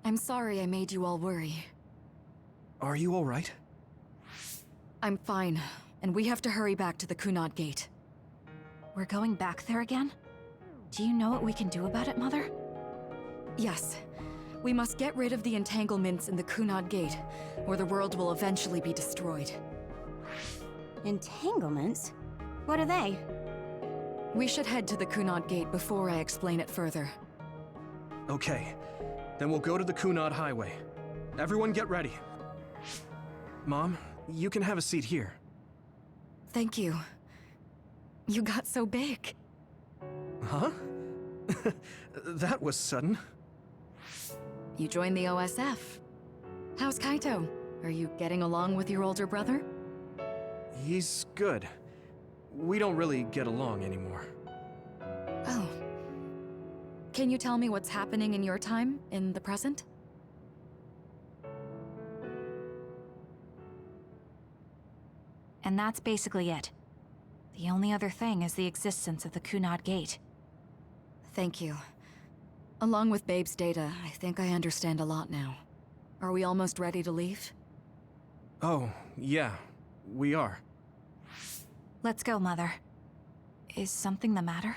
I'm sorry I made you all worry. Are you all right? I'm fine, and we have to hurry back to the Kunad Gate. We're going back there again? Do you know what we can do about it, Mother? Yes. We must get rid of the entanglements in the Kunad Gate, or the world will eventually be destroyed. Entanglements? What are they? We should head to the Kunad Gate before I explain it further. Okay. Then we'll go to the Kunad Highway. Everyone get ready. Mom, you can have a seat here. Thank you. You got so big. Huh? That was sudden. You joined the OSF. How's Kaito? Are you getting along with your older brother? He's good. We don't really get along anymore. Oh. Can you tell me what's happening in your time, in the present? And that's basically it. The only other thing is the existence of the Kunad Gate. Thank you. Along with Babe's data, I think I understand a lot now. Are we almost ready to leave? Oh, yeah. We are. Let's go, Mother. Is something the matter?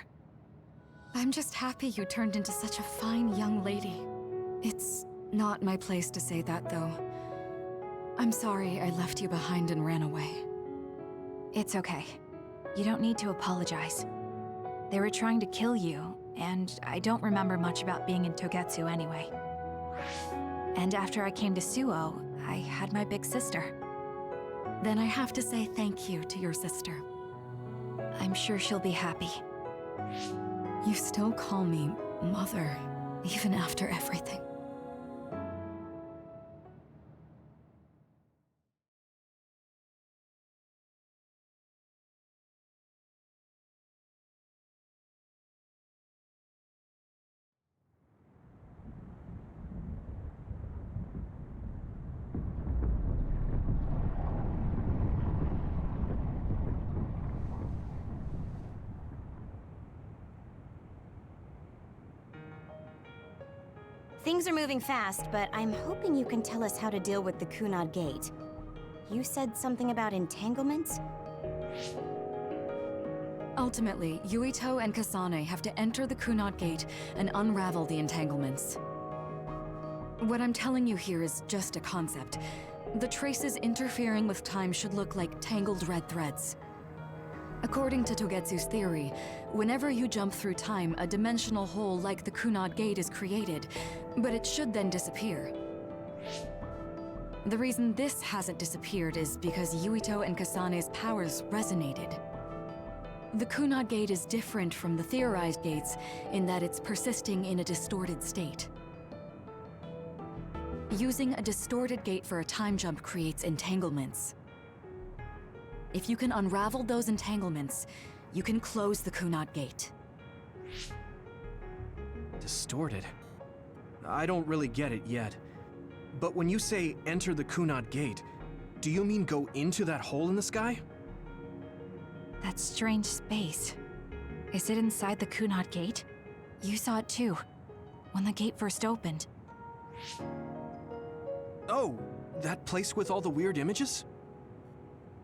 I'm just happy you turned into such a fine young lady. It's not my place to say that, though. I'm sorry I left you behind and ran away. It's okay. You don't need to apologize. They were trying to kill you, and I don't remember much about being in Togetsu anyway. And after I came to Suo, I had my big sister. Then I have to say thank you to your sister. I'm sure she'll be happy. You still call me Mother, even after everything. Things are moving fast, but I'm hoping you can tell us how to deal with the Kunad Gate. You said something about entanglements? Ultimately, Yuito and Kasane have to enter the Kunad Gate and unravel the entanglements. What I'm telling you here is just a concept. The traces interfering with time should look like tangled red threads. According to Togetsu's theory, whenever you jump through time, a dimensional hole like the Kunad Gate is created, but it should then disappear. The reason this hasn't disappeared is because Yuito and Kasane's powers resonated. The Kunad Gate is different from the theorized gates in that it's persisting in a distorted state. Using a distorted gate for a time jump creates entanglements. If you can unravel those entanglements, you can close the Kunad Gate. Distorted? I don't really get it yet. But when you say enter the Kunad Gate, do you mean go into that hole in the sky? That strange space. Is it inside the Kunad Gate? You saw it too, when the gate first opened. Oh, that place with all the weird images?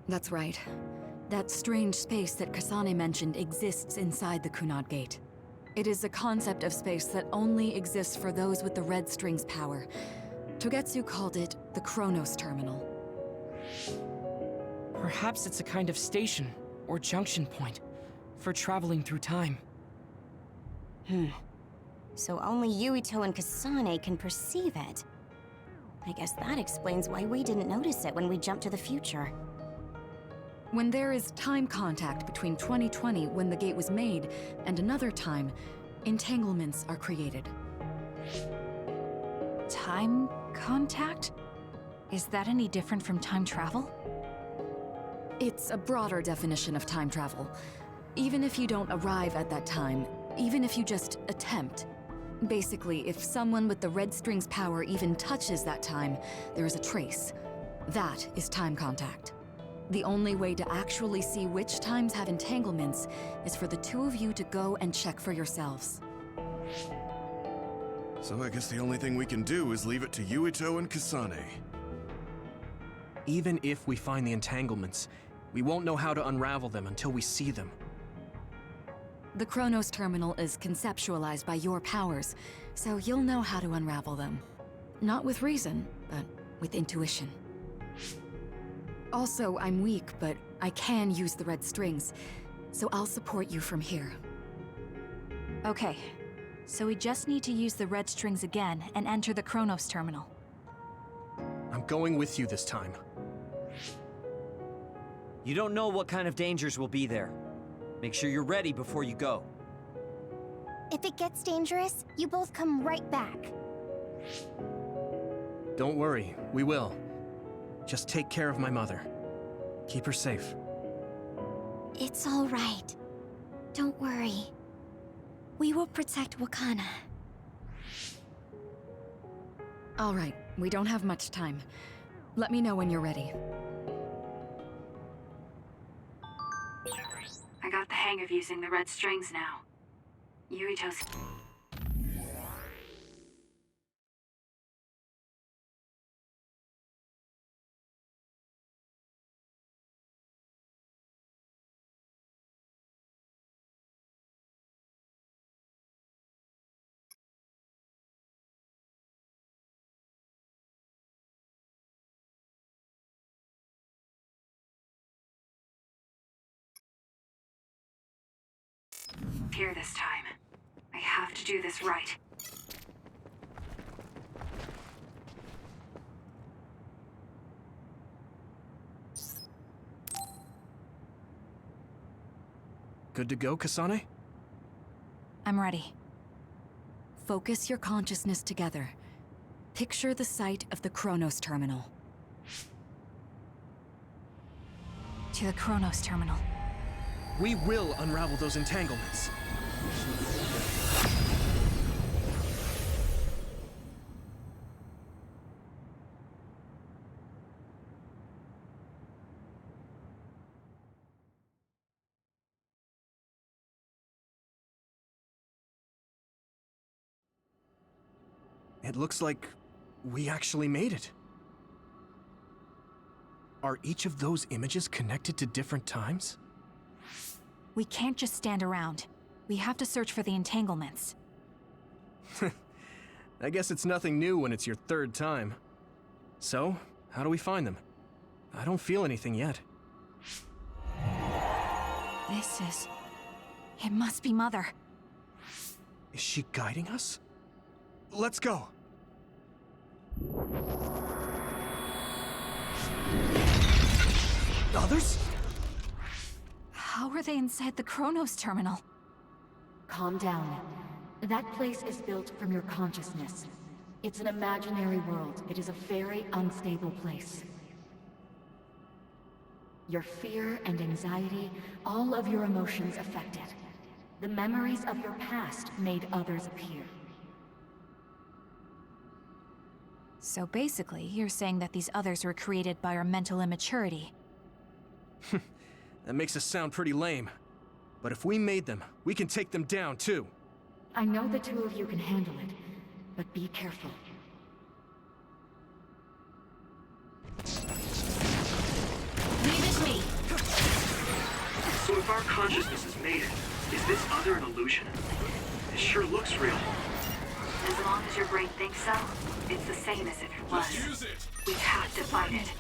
That's right. That strange space that Kasane mentioned exists inside the Kunad Gate. It is a concept of space that only exists for those with the red string's power. Togetsu called it the Chronos Terminal. Perhaps it's a kind of station or junction point for traveling through time. So only Yuito and Kasane can perceive it. I guess that explains why we didn't notice it when we jumped to the future. When there is time contact between 2020, when the gate was made, and another time, entanglements are created. Time contact? Is that any different from time travel? It's a broader definition of time travel. Even if you don't arrive at that time, even if you just attempt. Basically, if someone with the red string's power even touches that time, there is a trace. That is time contact. The only way to actually see which times have entanglements is for the two of you to go and check for yourselves. So I guess the only thing we can do is leave it to Yuito and Kasane. Even if we find the entanglements, we won't know how to unravel them until we see them. The Chronos terminal is conceptualized by your powers, so you'll know how to unravel them. Not with reason, but with intuition. Also, I'm weak, but I can use the red strings, so I'll support you from here. Okay, so we just need to use the red strings again and enter the Chronos terminal. I'm going with you this time. You don't know what kind of dangers will be there. Make sure you're ready before you go. If it gets dangerous, you both come right back. Don't worry, we will. Just take care of my mother. Keep her safe. It's all right. Don't worry. We will protect Wakana. All right, we don't have much time. Let me know when you're ready. I got the hang of using the red strings now. Yuito's... here this time. I have to do this right. Good to go, Kasane? I'm ready. Focus your consciousness together. Picture the site of the Chronos terminal. To the Chronos terminal. We will unravel those entanglements. It looks like we actually made it. Are each of those images connected to different times? We can't just stand around. We have to search for the entanglements. I guess it's nothing new when it's your third time. So, how do we find them? I don't feel anything yet. This is... It must be Mother. Is she guiding us? Let's go! Others? How are they inside the Chronos terminal? Calm down. That place is built from your consciousness. It's an imaginary world. It is a very unstable place. Your fear and anxiety, all of your emotions affected. The memories of your past made others appear. So basically, you're saying that these others were created by our mental immaturity. That makes us sound pretty lame. But if we made them, we can take them down too. I know the two of you can handle it, but be careful. Leave it to me! So if our consciousness has made it, is this other an illusion? It sure looks real. As long as your brain thinks so, it's the same as if it was. Just use it! We have to fight it.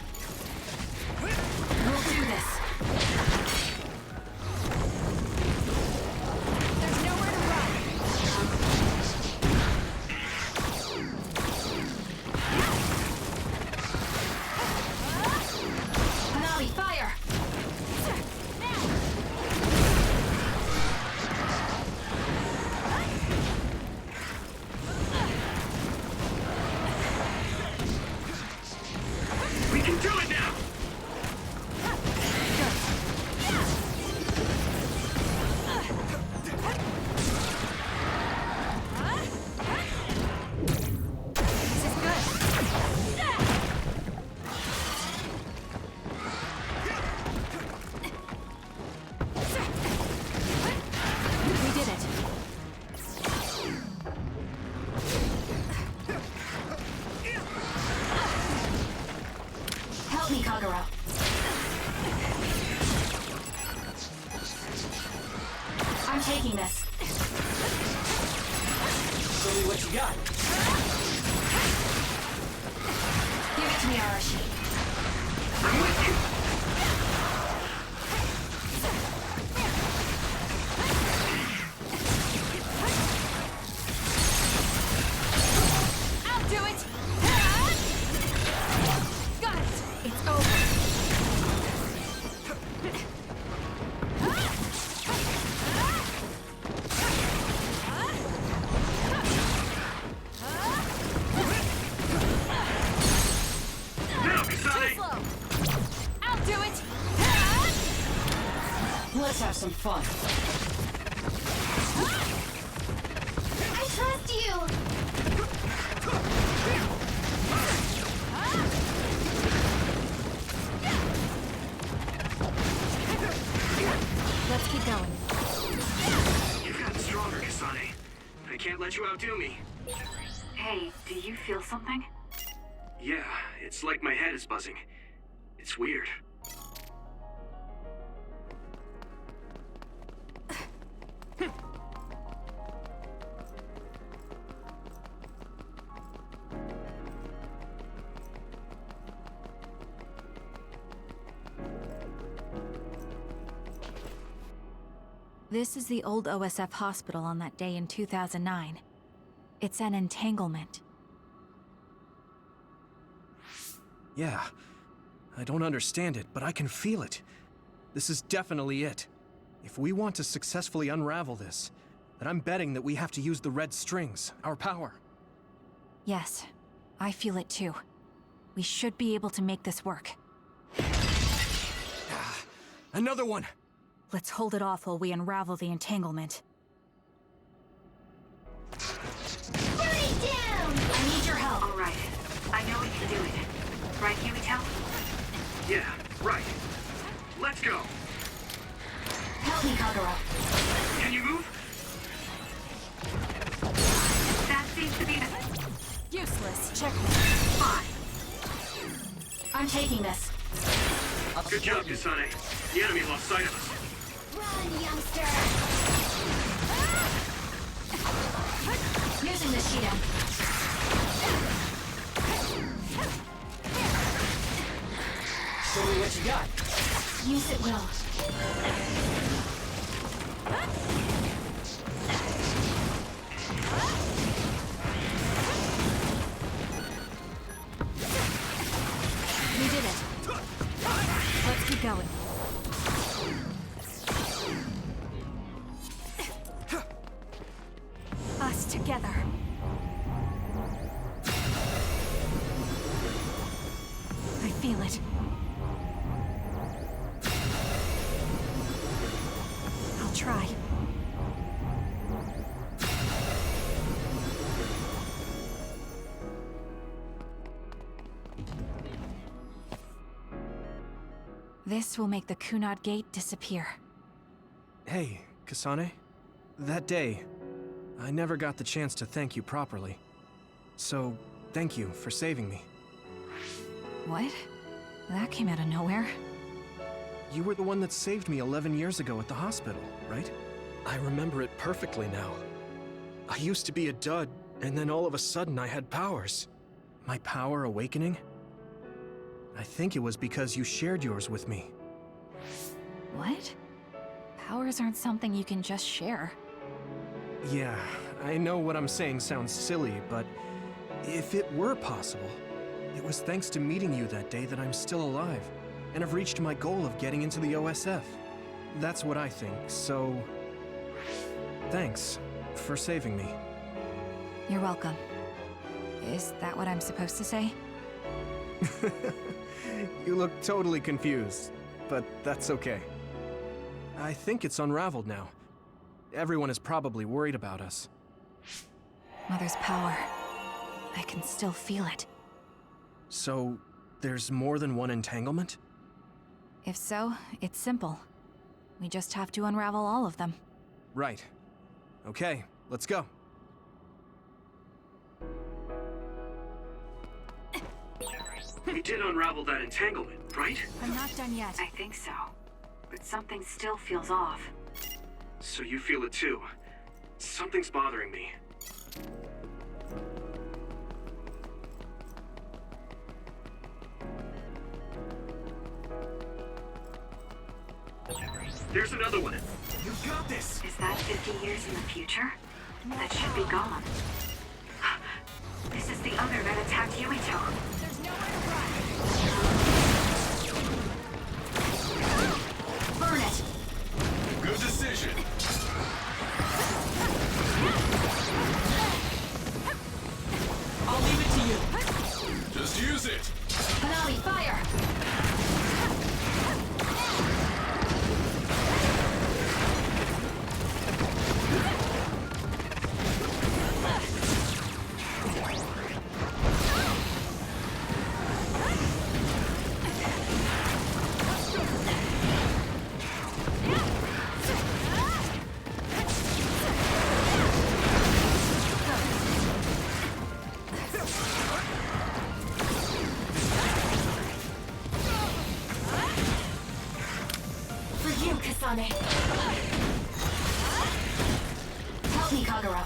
We'll do this. There's nowhere to run. Nami, fire! We can do it now! Good. I'm taking this. Show me what you got. Give it to me, Arashi. I'm with you. I'll do it! Got it! It's over. Now, Kasane! I'll do it! Let's have some fun. I trust you! Let's keep going. You've gotten stronger, Kasane. I can't let you outdo me. Hey, do you feel something? Yeah, it's like my head is buzzing. It's weird. This is the old OSF hospital on that day in 2009. It's an entanglement. Yeah. I don't understand it, but I can feel it. This is definitely it. If we want to successfully unravel this, then I'm betting that we have to use the red strings, our power. Yes, I feel it too. We should be able to make this work. Another one! Let's hold it off while we unravel the entanglement. Burn it down! I need your help. All right. I know we can do it. Right, Yuito? Yeah, right. Let's go. Help me, Kagura. Can you move? That seems to be the... Useless. Check. Fine. I'm taking this. Good job, Kasane. The enemy lost sight of us. Run, youngster! Using the Shield. Show me what you got. Use it well. We did it. Let's keep going. Us together. I feel it. I'll try. This will make the Kunad Gate disappear. Hey, Kasane. That day, I never got the chance to thank you properly. So, thank you for saving me. What? That came out of nowhere. You were the one that saved me 11 years ago at the hospital, right? I remember it perfectly now. I used to be a dud, and then all of a sudden I had powers. My power awakening? I think it was because you shared yours with me. What? Powers aren't something you can just share. Yeah, I know what I'm saying sounds silly, but if it were possible, it was thanks to meeting you that day that I'm still alive, and have reached my goal of getting into the OSF. That's what I think, so... thanks for saving me. You're welcome. Is that what I'm supposed to say? You look totally confused, but that's okay. I think it's unraveled now. Everyone is probably worried about us. Mother's power. I can still feel it. So, there's more than one entanglement? If so, it's simple. We just have to unravel all of them. Right. Okay, let's go. We did unravel that entanglement, right? I'm not done yet. I think so. But something still feels off. So you feel it too. Something's bothering me. There's another one. You got this! Is that 50 years in the future? That should be gone. This is the other that attacked Yuito. There's nowhere to run. Burn it! Good decision. I'll leave it to you. Just use it. Konami, fire! Help me, Kagura.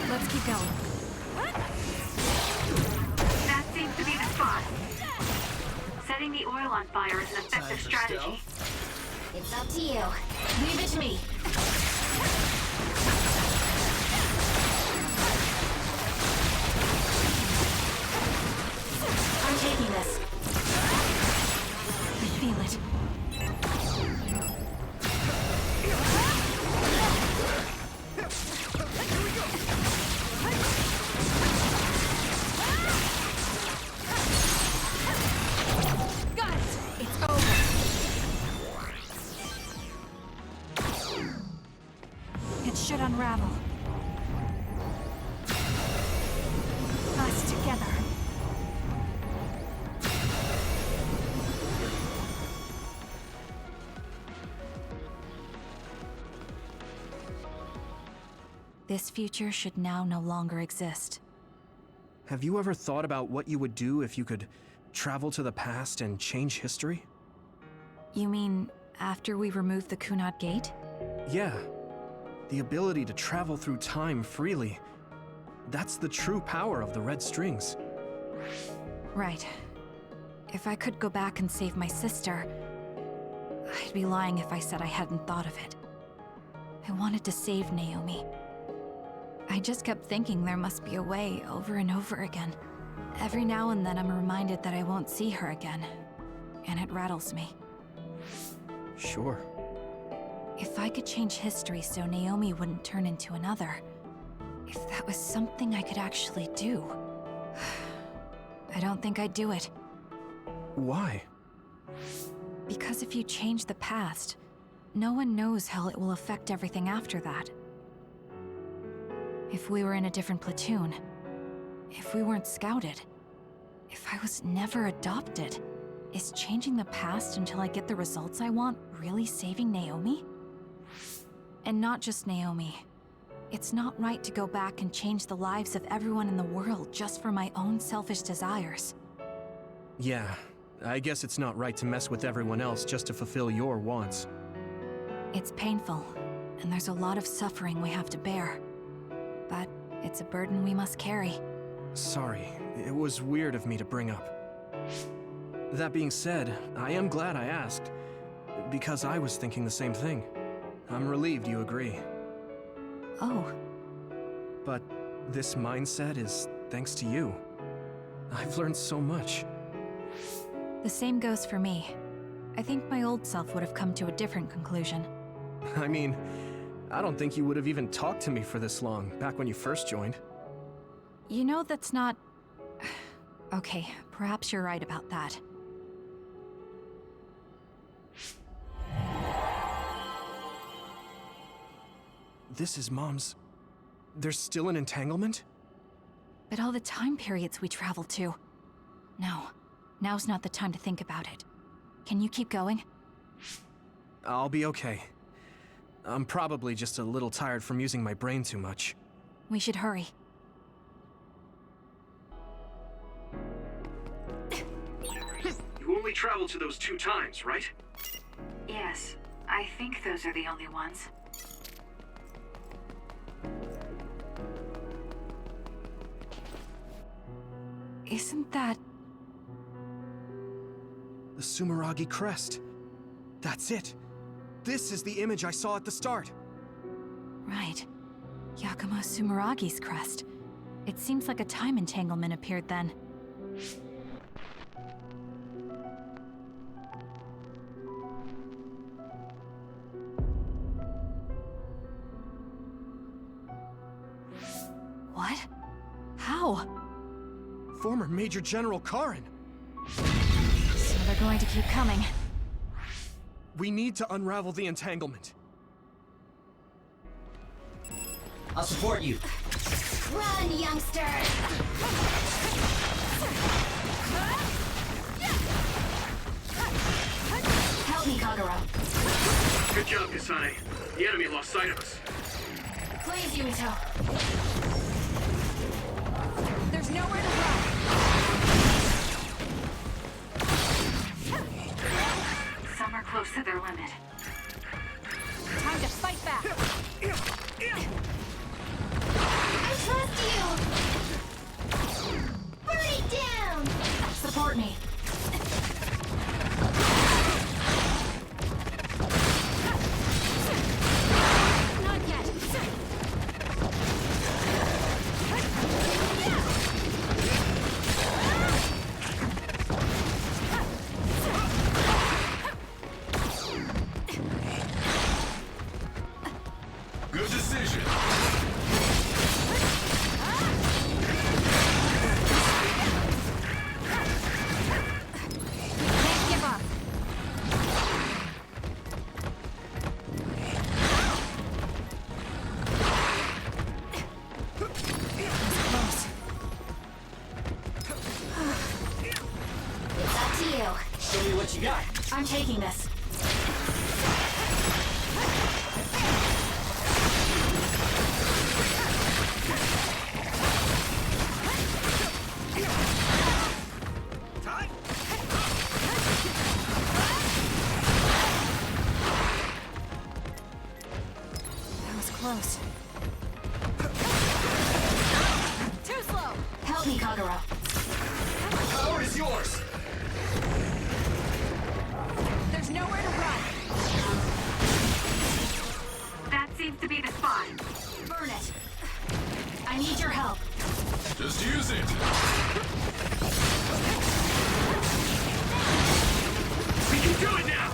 Let's keep going. That seems to be the spot. Setting the oil on fire is an effective strategy. It's up to you. Leave it to me. I'm taking this. I feel it. Got it! It's over. It should unravel. Us together. This future should now no longer exist. Have you ever thought about what you would do if you could travel to the past and change history? You mean after we remove the Kunad Gate? Yeah. The ability to travel through time freely. That's the true power of the red strings. Right. If I could go back and save my sister, I'd be lying if I said I hadn't thought of it. I wanted to save Naomi. I just kept thinking there must be a way over and over again. Every now and then I'm reminded that I won't see her again, and it rattles me. Sure. If I could change history so Naomi wouldn't turn into another, if that was something I could actually do, I don't think I'd do it. Why? Because if you change the past, no one knows how it will affect everything after that. If we were in a different platoon, if we weren't scouted, if I was never adopted, is changing the past until I get the results I want really saving Naomi? And not just Naomi. It's not right to go back and change the lives of everyone in the world just for my own selfish desires. Yeah, I guess it's not right to mess with everyone else just to fulfill your wants. It's painful, and there's a lot of suffering we have to bear. But it's a burden we must carry. Sorry, it was weird of me to bring up. That being said, I am glad I asked, because I was thinking the same thing. I'm relieved you agree. Oh. But this mindset is thanks to you. I've learned so much. The same goes for me. I think my old self would have come to a different conclusion. I mean, I don't think you would have even talked to me for this long, back when you first joined. You know that's not... Okay, perhaps you're right about that. This is Mom's... There's still an entanglement? But all the time periods we traveled to... No, now's not the time to think about it. Can you keep going? I'll be okay. I'm probably just a little tired from using my brain too much. We should hurry. You only traveled to those 2 times, right? Yes, I think those are the only ones. Isn't that... The Sumeragi crest. That's it. This is the image I saw at the start. right? Yakumo Sumeragi's crest. It seems like a time entanglement appeared then. What? How? Former Major General Karin. So they're going to keep coming. We need to unravel the entanglement. I'll support you. Run, youngster! Help me, Kagura. Good job, Kasane. The enemy lost sight of us. Please, Yuito. There's nowhere to run. Some are close to their limit. Time to fight back. I trust you! Burn it down! Support me. Not yet. Good decision. Can't give up. Close. It's up to you. Show me what you got. I'm taking this. That was close. Too slow. Help me, Kagura. Power is yours. There's nowhere to run. That seems to be the spot. Burn it. I need your help. Just use it. We can do it now!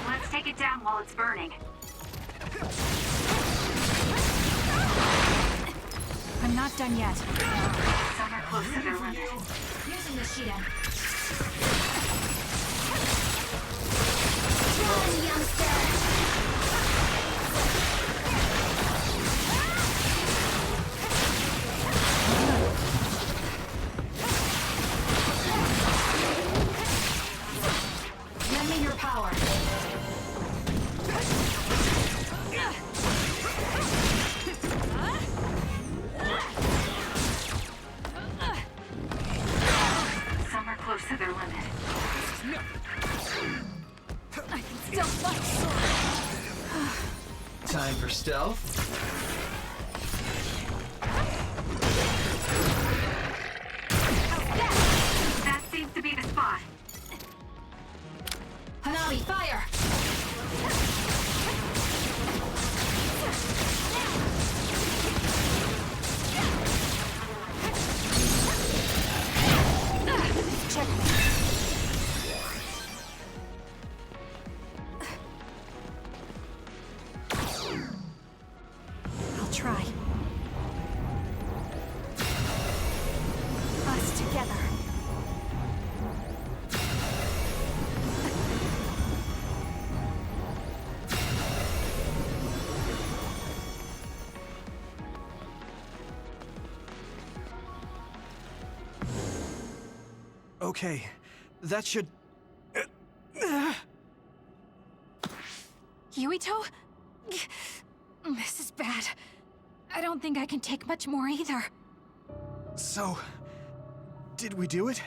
Let's take it down while it's burning. I'm not done yet. Some are close to their limit. Using the Shiden. Run, youngster! Lend me your power. Some are close to their limit. I can still fight. Time for stealth. That seems to be the spot. Hanabi, fire! Check me. I'll try. Us together. Okay, that should... Yuito? This is bad. I don't think I can take much more either. So, did we do it?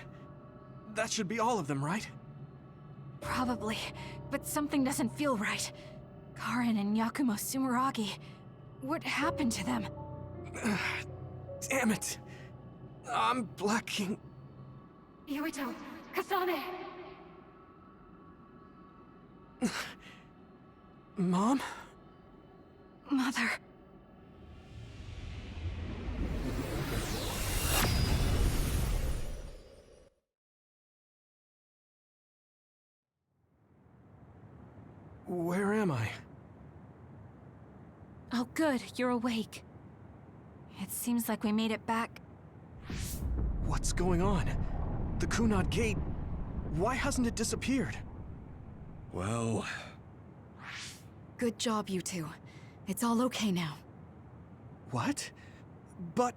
That should be all of them, right? Probably, but something doesn't feel right. Karen and Yakumo Sumeragi. What happened to them? Damn it! I'm blacking. Yuito! Kasane! Mom? Mother. Where am I? Oh good, you're awake. It seems like we made it back. What's going on? The Kunad Gate... Why hasn't it disappeared? Well... Good job, you two. It's all okay now. What? But...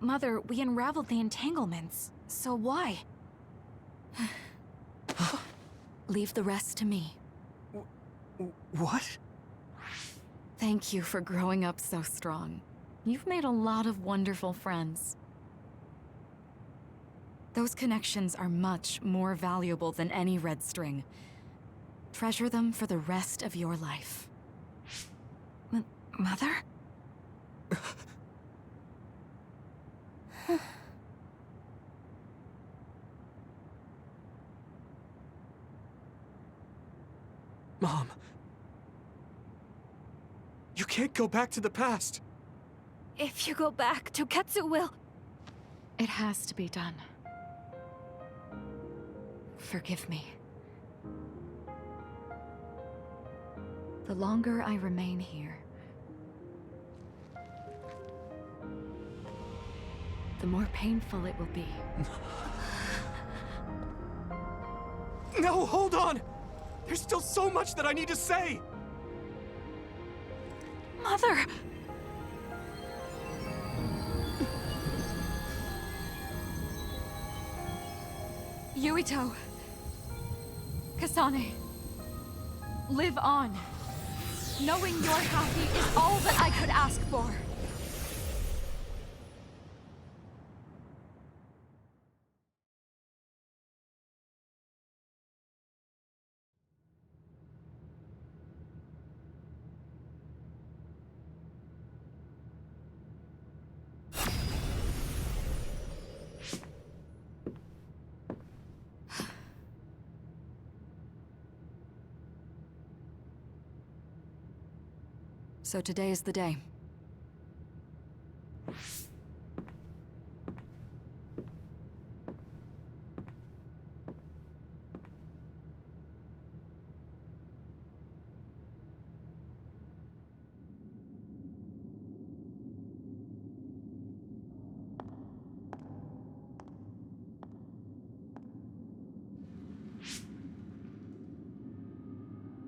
Mother, we unraveled the entanglements. So why? Leave the rest to me. What? Thank you for growing up so strong. You've made a lot of wonderful friends. Those connections are much more valuable than any red string. Treasure them for the rest of your life. Mother? Mom. You can't go back to the past. If you go back, Toketsu will... It has to be done. Forgive me. The longer I remain here, the more painful it will be. No, hold on! There's still so much that I need to say! Mother! Yuito. Kasane. Live on. Knowing you're happy is all that I could ask for. So today is the day.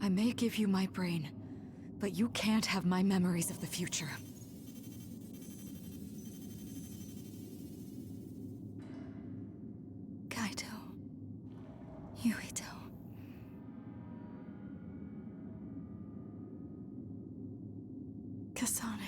I may give you my brain, but you can't have my memories of the future. Kaito. Yuito. Kasane.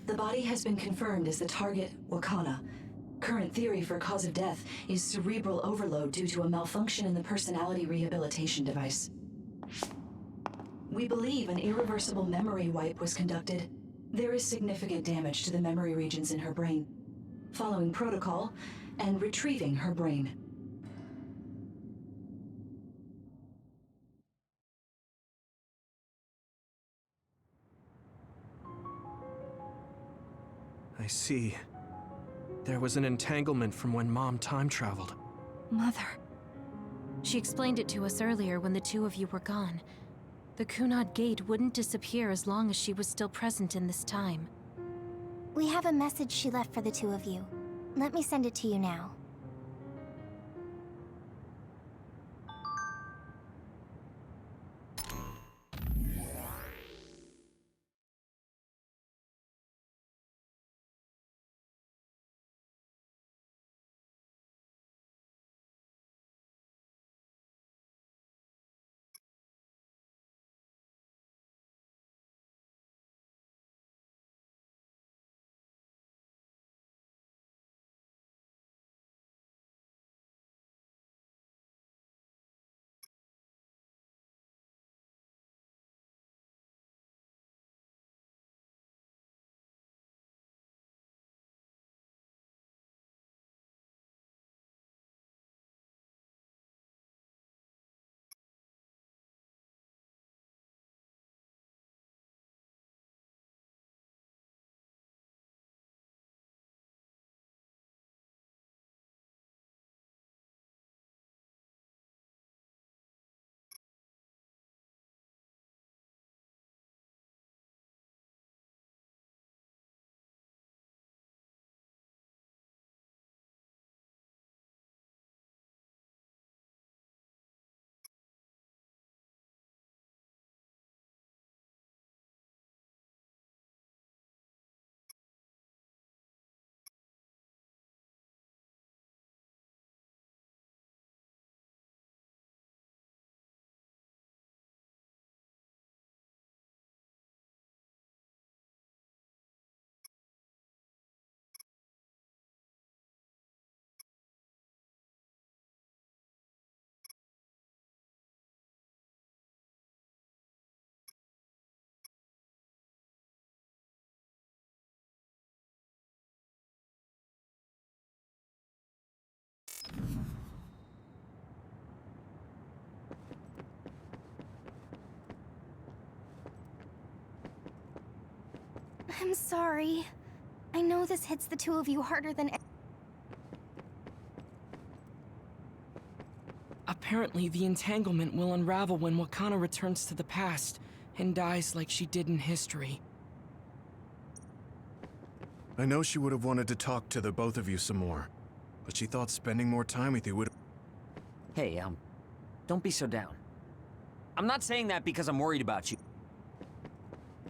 The body has been confirmed as the target, Wakana. Current theory for cause of death is cerebral overload due to a malfunction in the personality rehabilitation device. We believe an irreversible memory wipe was conducted. There is significant damage to the memory regions in her brain. Following protocol and retrieving her brain. I see. There was an entanglement from when Mom time traveled. Mother. She explained it to us earlier when the two of you were gone. The Kunad Gate wouldn't disappear as long as she was still present in this time. We have a message she left for the two of you. Let me send it to you now. I'm sorry. I know this hits the two of you harder than... Apparently, the entanglement will unravel when Wakana returns to the past and dies like she did in history. I know she would have wanted to talk to the both of you some more, but she thought spending more time with you would... Hey, don't be so down. I'm not saying that because I'm worried about you.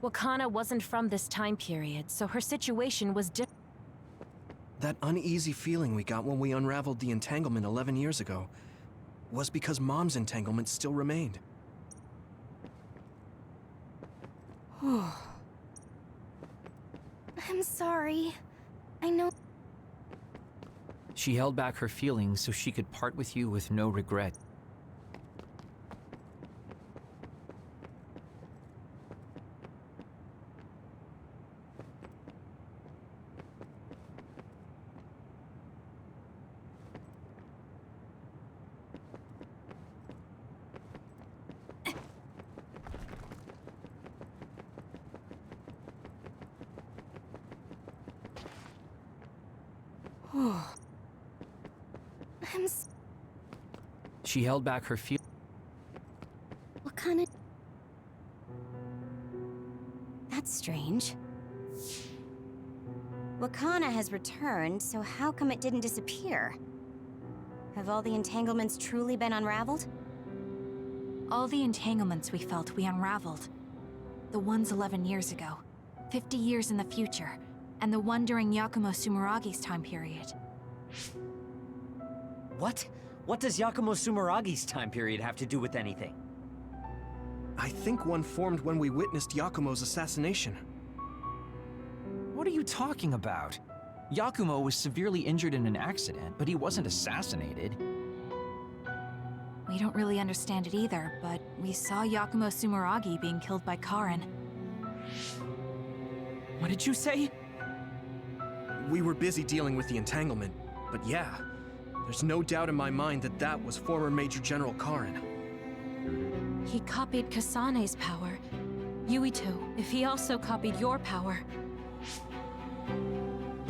Wakana wasn't from this time period, so her situation was different. That uneasy feeling we got when we unraveled the entanglement 11 years ago was because Mom's entanglement still remained. I'm sorry. I know... She held back her feelings so she could part with you with no regret. She held back her feelings. What kind of... That's strange. Wakana has returned, so how come it didn't disappear? Have all the entanglements truly been unraveled? All the entanglements we felt we unraveled. The ones 11 years ago, 50 years in the future, and the one during Yakumo Sumeragi's time period. What? What does Yakumo Sumeragi's time period have to do with anything? I think one formed when we witnessed Yakumo's assassination. What are you talking about? Yakumo was severely injured in an accident, but he wasn't assassinated. We don't really understand it either, but we saw Yakumo Sumeragi being killed by Karen. What did you say? We were busy dealing with the entanglement, but yeah, there's no doubt in my mind that that was former Major General Karen. He copied Kasane's power. Yuito, if he also copied your power.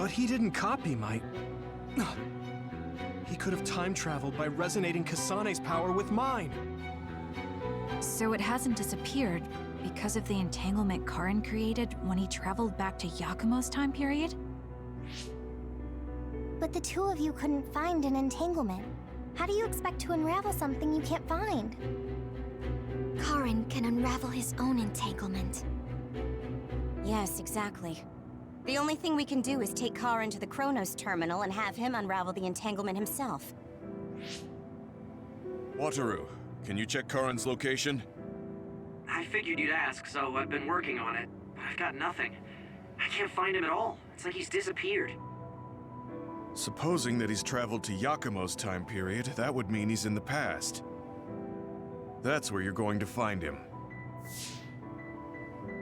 But he didn't copy my... He could have time-traveled by resonating Kasane's power with mine. So it hasn't disappeared because of the entanglement Karin created when he traveled back to Yakumo's time period? But the two of you couldn't find an entanglement. How do you expect to unravel something you can't find? Karin can unravel his own entanglement. Yes, exactly. The only thing we can do is take Karin to the Chronos terminal and have him unravel the entanglement himself. Wataru, can you check Karin's location? I figured you'd ask, so I've been working on it. But I've got nothing. I can't find him at all. It's like he's disappeared. Supposing that he's traveled to Yakumo's time period, that would mean he's in the past. That's where you're going to find him.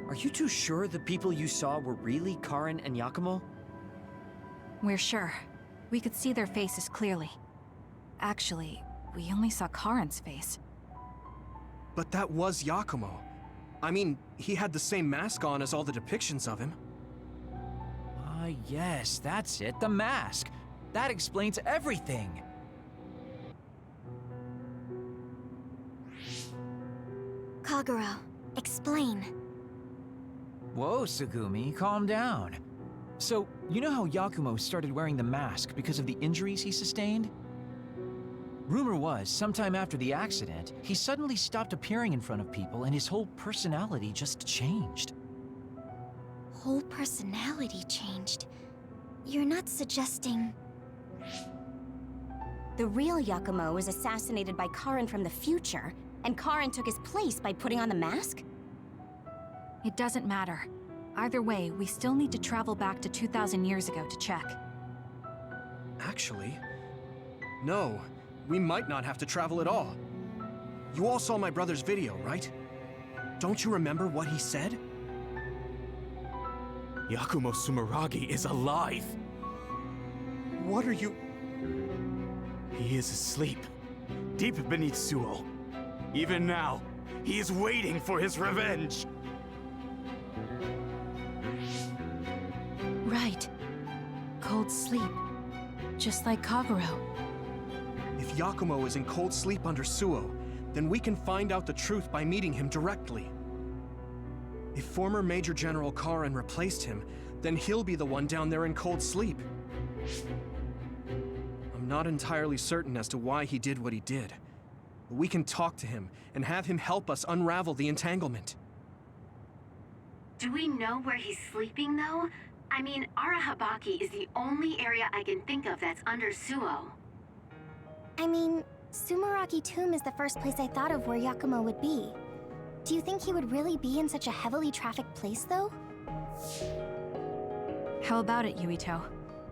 Are you two sure the people you saw were really Karin and Yakumo? We're sure. We could see their faces clearly. Actually, we only saw Karin's face. But that was Yakumo. I mean, he had the same mask on as all the depictions of him. Ah, yes, that's it, the mask. That explains everything. Kagero, explain. Whoa, Tsugumi, calm down. So, you know how Yakumo started wearing the mask because of the injuries he sustained? Rumor was, sometime after the accident, he suddenly stopped appearing in front of people and his whole personality just changed. Whole personality changed. You're not suggesting... The real Yakumo was assassinated by Karin from the future, and Karin took his place by putting on the mask? It doesn't matter. Either way, we still need to travel back to 2,000 years ago to check. Actually, no. We might not have to travel at all. You all saw my brother's video, right? Don't you remember what he said? Yakumo Sumeragi is alive! What are you... He is asleep, deep beneath Suo. Even now, he is waiting for his revenge! Right. Cold sleep. Just like Kagero. If Yakumo is in cold sleep under Suo, then we can find out the truth by meeting him directly. If former Major General Karin replaced him, then he'll be the one down there in cold sleep. I'm not entirely certain as to why he did what he did, but we can talk to him and have him help us unravel the entanglement. Do we know where he's sleeping, though? I mean, Arahabaki is the only area I can think of that's under Suo. I mean, Sumeragi Tomb is the first place I thought of where Yakumo would be. Do you think he would really be in such a heavily trafficked place, though? How about it, Yuito?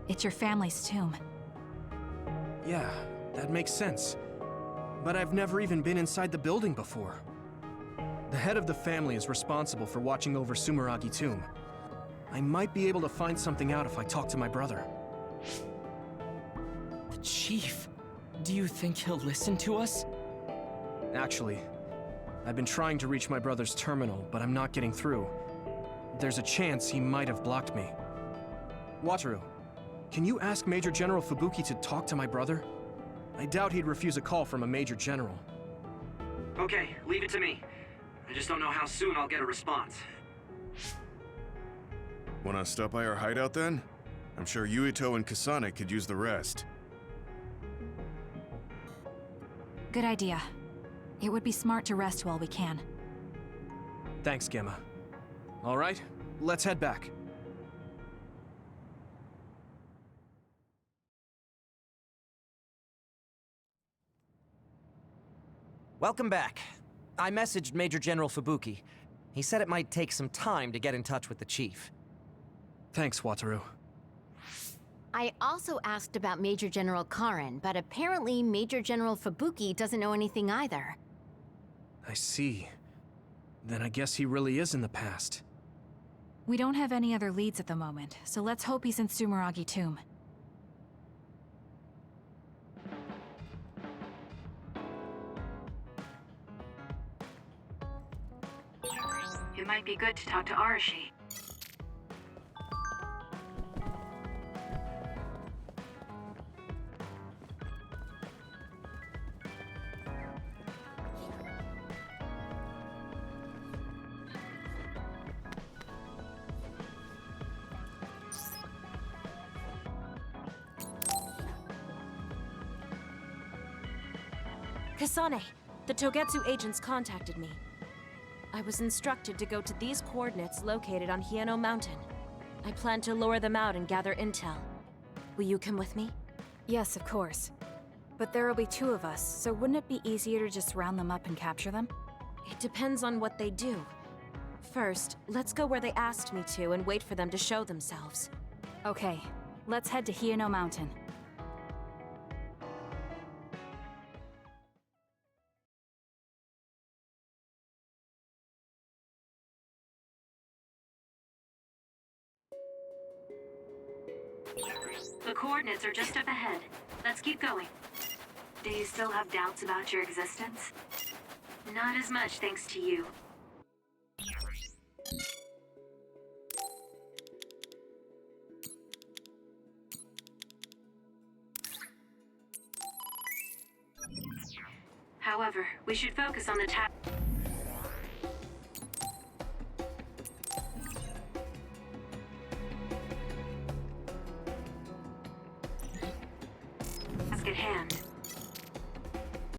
It's your family's tomb. Yeah, that makes sense. But I've never even been inside the building before. The head of the family is responsible for watching over Sumeragi Tomb. I might be able to find something out if I talk to my brother. The chief. Do you think he'll listen to us? Actually, I've been trying to reach my brother's terminal, but I'm not getting through. There's a chance he might have blocked me. Wataru, can you ask Major General Fubuki to talk to my brother? I doubt he'd refuse a call from a Major General. Okay, leave it to me. I just don't know how soon I'll get a response. Wanna stop by our hideout then? I'm sure Yuito and Kasane could use the rest. Good idea. It would be smart to rest while we can. Thanks, Gemma. All right, let's head back. Welcome back. I messaged Major General Fubuki. He said it might take some time to get in touch with the chief. Thanks, Wataru. I also asked about Major General Karin, but apparently Major General Fubuki doesn't know anything either. I see. Then I guess he really is in the past. We don't have any other leads at the moment, so let's hope he's in Sumeragi Tomb. It might be good to talk to Arashi. Kasane, the Togetsu agents contacted me. I was instructed to go to these coordinates located on Hieno Mountain. I plan to lure them out and gather intel. Will you come with me? Yes, of course. But there will be 2 of us, so wouldn't it be easier to just round them up and capture them? It depends on what they do. First, let's go where they asked me to and wait for them to show themselves. Okay, let's head to Hieno Mountain. The coordinates are just up ahead. Let's keep going. Do you still have doubts about your existence? Not as much thanks to you. However, we should focus on the